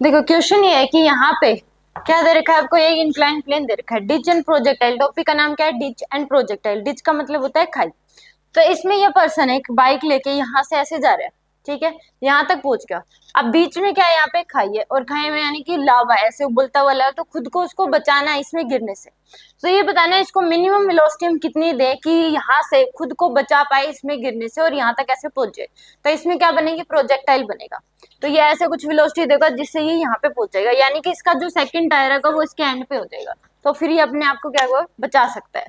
देखो क्वेश्चन ये है कि यहाँ पे क्या दे रखा है आपको, एक इंक्लाइन प्लेन दे रखा है, डिच एंड प्रोजेक्टाइल। टॉपिक का नाम क्या है, डिच एंड प्रोजेक्टाइल। डिच का मतलब होता है खाई। तो इसमें ये पर्सन एक बाइक लेके यहाँ से ऐसे जा रहा है, ठीक है, यहाँ तक पहुंच गया। अब बीच में क्या है, यहाँ पे खाई है, और खाई में यानी कि लावा है, ऐसे उबलता हुआ लावा, तो खुद को उसको बचाना है इसमें गिरने से। तो ये बताना है इसको मिनिमम वेलोसिटी हम कितनी दे कि यहाँ से खुद को बचा पाए इसमें गिरने से, और यहाँ तक ऐसे पहुंचे। तो इसमें क्या बनेगी, प्रोजेक्टाइल बनेगा। तो ये ऐसे कुछ वेलोसिटी देगा जिससे ये यहाँ पे पहुंच जाएगा, यानी कि इसका जो सेकंड टायर है वो इसके एंड पे हो जाएगा। तो फिर ये अपने आप को क्या होगा, बचा सकता है।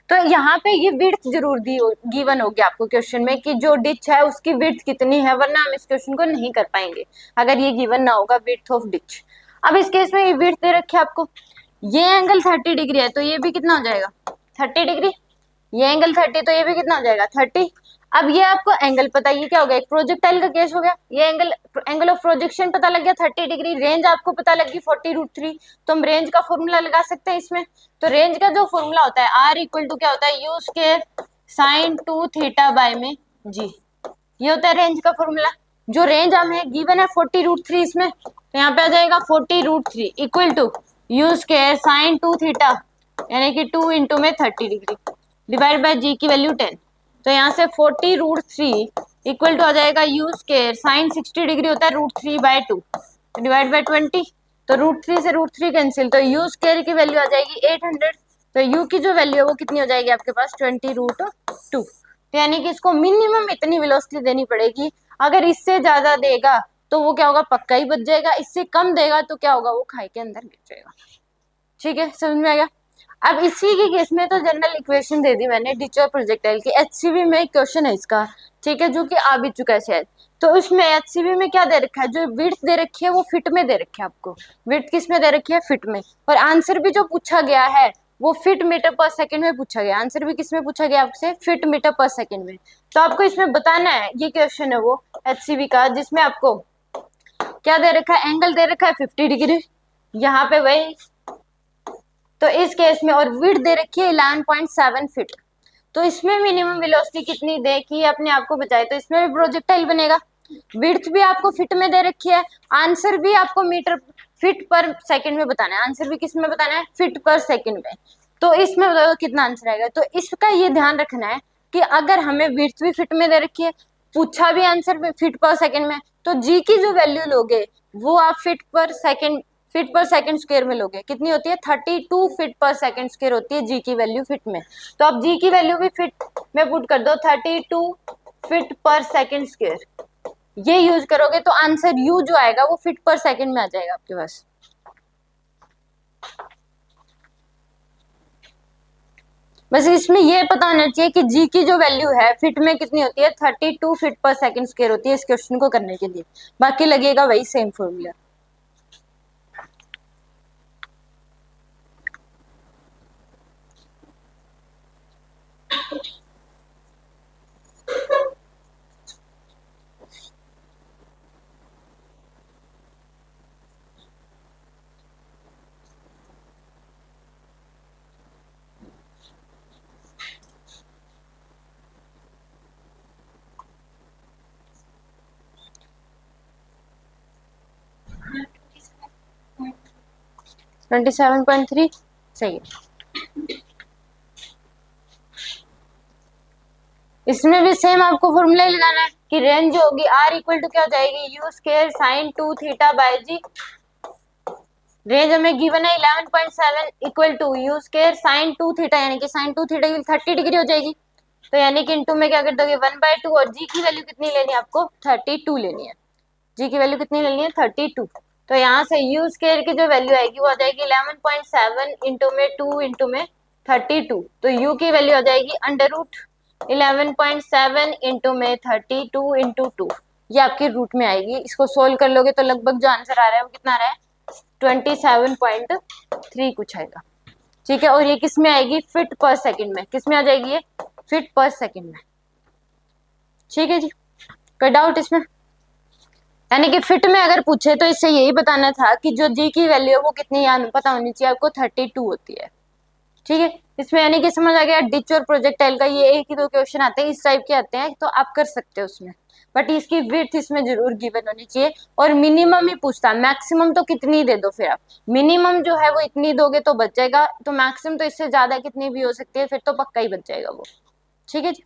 तो यहाँ पे ये विड्थ जरूर दी गिवन होगी आपको क्वेश्चन में कि जो डिच है उसकी विड्थ कितनी है, वरना हम इस क्वेश्चन को नहीं कर पाएंगे अगर ये गिवन ना होगा विड्थ ऑफ डिच। अब इस केस में ये विड्थ दे रखी है आपको, ये एंगल 30 डिग्री है, तो ये भी कितना हो जाएगा 30 डिग्री। ये एंगल 30, तो ये भी कितना हो जाएगा 30। अब ये आपको एंगल पता है, ये क्या हो गया, एक प्रोजेक्टाइल का केस हो गया। ये एंगल ऑफ प्रोजेक्शन पता लग गया 30 डिग्री। रेंज आपको पता लग गई 40√3। तो हम रेंज का फॉर्मूला लगा सकते हैं इसमें। तो रेंज का जो फॉर्मूला होता है आर इक्वल टू क्या होता है, you square sine 2 theta bye में जी। ये होता है रेंज का फॉर्मूला। जो रेंज हमें गिवन है 40√3 इसमें, तो यहाँ पे आ जाएगा 40√3 equal to u square sine 2 theta यानी कि 2 इंटू में 30 डिग्री डिवाइड बाय जी की वैल्यू 10। तो यहाँ से 40√3 इक्वल टू आ जाएगा यू स्क्वायर साइन 60 डिग्री होता है √3/2 डिवाइड बाय 20। तो √3 से √3 कैंसिल, तो यू स्क्वायर की वैल्यू आ जाएगी 800। तो यू की जो वैल्यू है वो कितनी हो जाएगी आपके पास 20√2। तो यानी कि इसको मिनिमम इतनी वेलोसिटी देनी पड़ेगी। अगर इससे ज्यादा देगा तो वो क्या होगा, पक्का ही बच जाएगा। इससे कम देगा तो क्या होगा, वो खाई के अंदर गिर जाएगा। ठीक है, समझ में आ गया। अब इसी के केस में तो जनरल इक्वेशन दे दी मैंने डिच और प्रोजेक्टाइल की। एचसीवी में क्वेश्चन है इसका, ठीक है, जो कि आ भी चुका है शायद। तो उसमें एचसीवी में क्या दे रखा है, जो विड्थ दे रखी है वो फिट में दे रखी है आपको। विड्थ किस में दे रखी है, फिट में। और आंसर भी जो पूछा गया है वो फिट मीटर पर सेकंड में पूछा गया। आंसर भी किस में पूछा गया आपसे, फिट मीटर पर सेकंड में। तो आपको इसमें बताना है, ये क्वेश्चन है वो एचसीवी का, जिसमें आपको क्या दे रखा है, एंगल दे रखा है 50 डिग्री यहाँ पे वही। तो इस केस में और विड्थ दे रखी है 11.7 फीट। तो इसमें मिनिमम वेलोसिटी कितनी दे कि अपने आप को बचाए, तो इसमें भी प्रोजेक्टाइल बनेगा। विड्थ भी आपको फिट में दे रखी है, आंसर भी आपको मीटर फीट पर सेकंड में बताना है। आंसर भी किस में बताना है, फीट पर सेकंड में। तो इसमें बताओ कितना आंसर आएगा। तो इसका ये ध्यान रखना है कि अगर हमें विड्थ भी फिट में दे रखी है, पूछा भी आंसर में फीट पर सेकंड में, तो जी की जो वैल्यू लोगे वो आप फीट पर सेकंड स्क्वायर में लोगे। कितनी होती है, 32 फीट पर सेकंड स्क्वायर होती है जी की वैल्यू फिट में। तो आप जी की वैल्यू भी फिट में पुट कर दो, 32 फीट पर सेकंड स्क्वायर। ये यूज करोगे तो आंसर यू जो आएगा वो फीट पर सेकंड में आ जाएगा आपके पास। बस इसमें ये पता होना चाहिए कि जी की जो वैल्यू है फिट में कितनी होती है, 32 फीट पर सेकंड स्क्वायर होती है इस क्वेश्चन को करने के लिए। बाकी लगेगा वही सेम फॉर्मूला। ट्वेंटी 27.3 सही है। इसमें भी सेम आपको फॉर्मूला ही लगाना है कि रेंज जो होगी आर इक्वल टू क्या हो जाएगी, u square sine 2 theta by g. Range हमें गिवन है 11.7 equal to u square sine 2 theta, यानी कि साइन 2 थीटा की 30 डिग्री हो जाएगी। तो यानी कि इनटू में क्या कर दोगे 1/2, और जी की वैल्यू कितनी लेनी है आपको, 32 लेनी है। जी की वैल्यू कितनी लेनी है, 32। तो यहाँ से यू स्क्वायर की जो वैल्यू आएगी वो आ जाएगी 11.7 इंटू में 2 इंटू में 32। तो यू की वैल्यू आ जाएगी √11.7 इंटू में 32 इंटू 2। ये आपके रूट में आएगी। इसको सोल्व कर लोगे तो लगभग जो आंसर आ रहा है वो कितना आ रहा है, 27.3 कुछ आएगा। ठीक है, और ये किस में आएगी, फीट पर सेकंड में। किस में आ जाएगी ये, फीट पर सेकंड में। ठीक है जी, कोई डाउट इसमें। यानी कि फिट में अगर पूछे तो इससे यही बताना था कि जो जी की वैल्यू है वो कितनी पता होनी चाहिए आपको, 32 होती है। ठीक है, इसमें यानी कि समझ आ गया। डिच और प्रोजेक्टाइल का ये एक ही दो क्वेश्चन आते हैं, इस टाइप के आते हैं, तो आप कर सकते हो उसमें। बट इसकी विड्थ इसमें जरूर गिवन होनी चाहिए, और मिनिमम ही पूछता है, मैक्सिमम तो कितनी दे दो, फिर आप मिनिमम जो है वो इतनी दोगे तो बच जाएगा, तो मैक्सिमम तो इससे ज्यादा कितनी भी हो सकती है, फिर तो पक्का ही बच जाएगा वो। ठीक है जी।